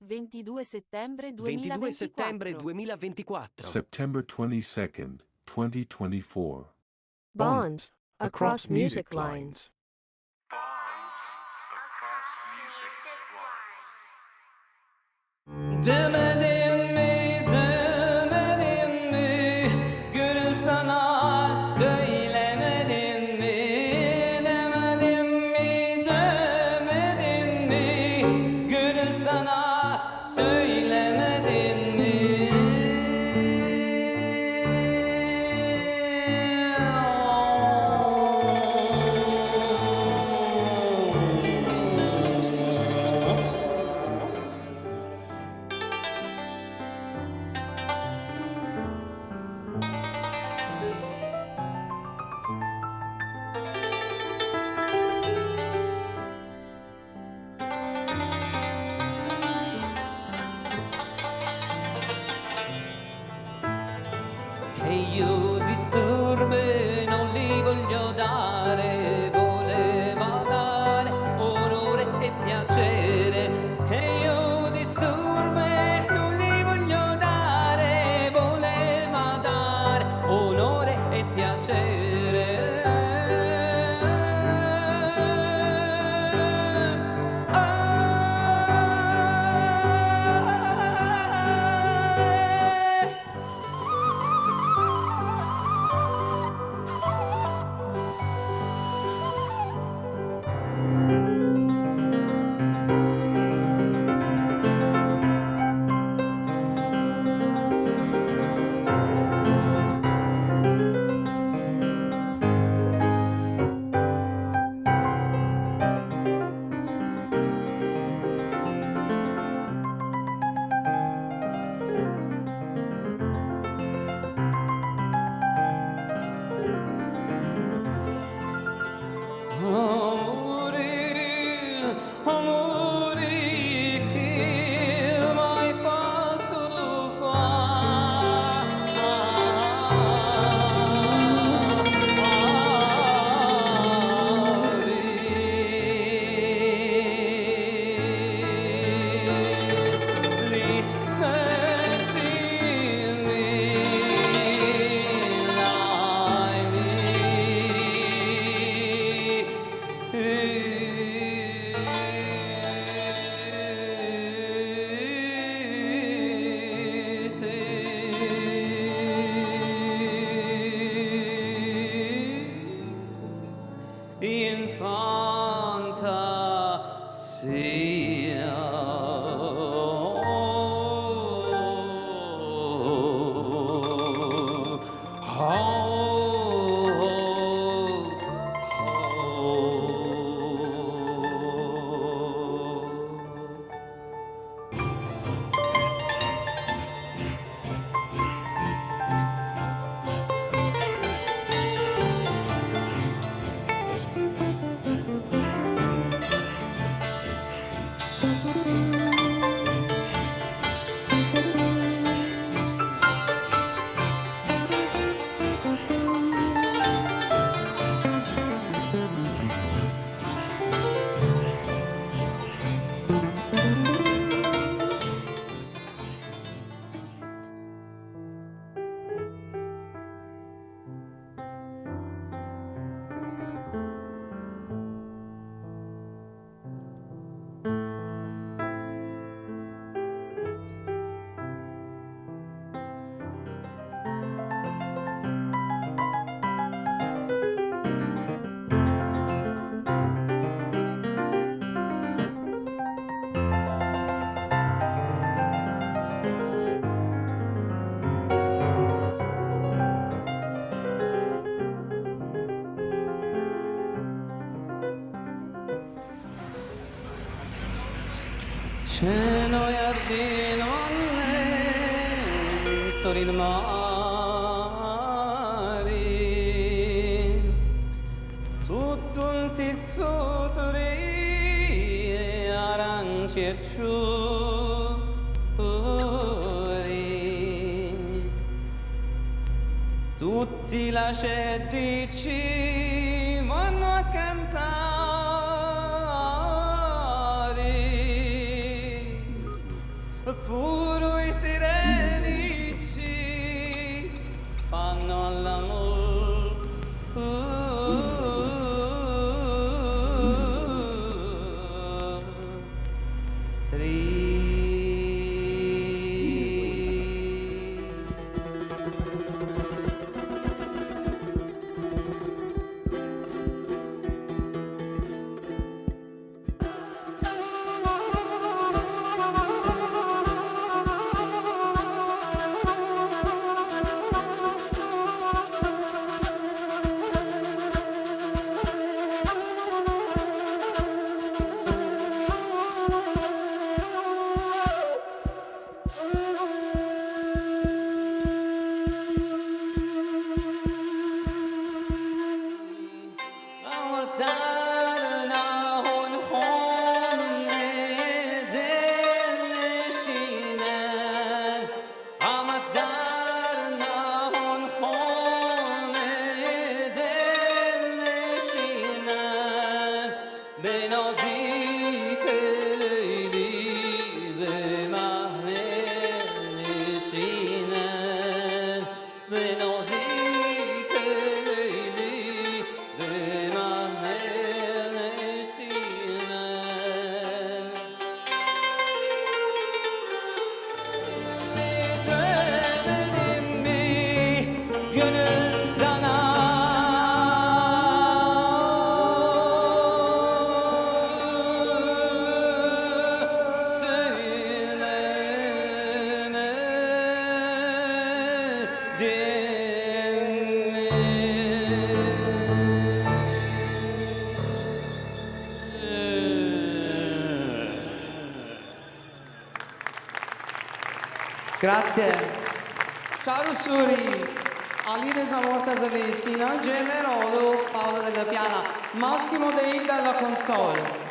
22 settembre 22 settembre 2024. 2024. September 22nd, 2024. Bonds across music lines. Demedin mi, demedin mi, gönül sana söylemedin mi? Demedin mi, demedin mi, gönül sana söylemedin mi? Che io disturbi non li voglio dare, voleva dare onore e piacere. Che io disturbi non li voglio dare, voleva dare onore e piacere. Amore che m'hai fatto fare. In fantasia. Cielo e ardinonne, soli il mare, tutto un tessuto di aranci e fiori, tutti lacetici vanno a cantare. Grazie. Ciao Russuri, Aline Zamortazavi, Sinan Gemerolo, Paolo della Piana, Massimo Dei dalla console.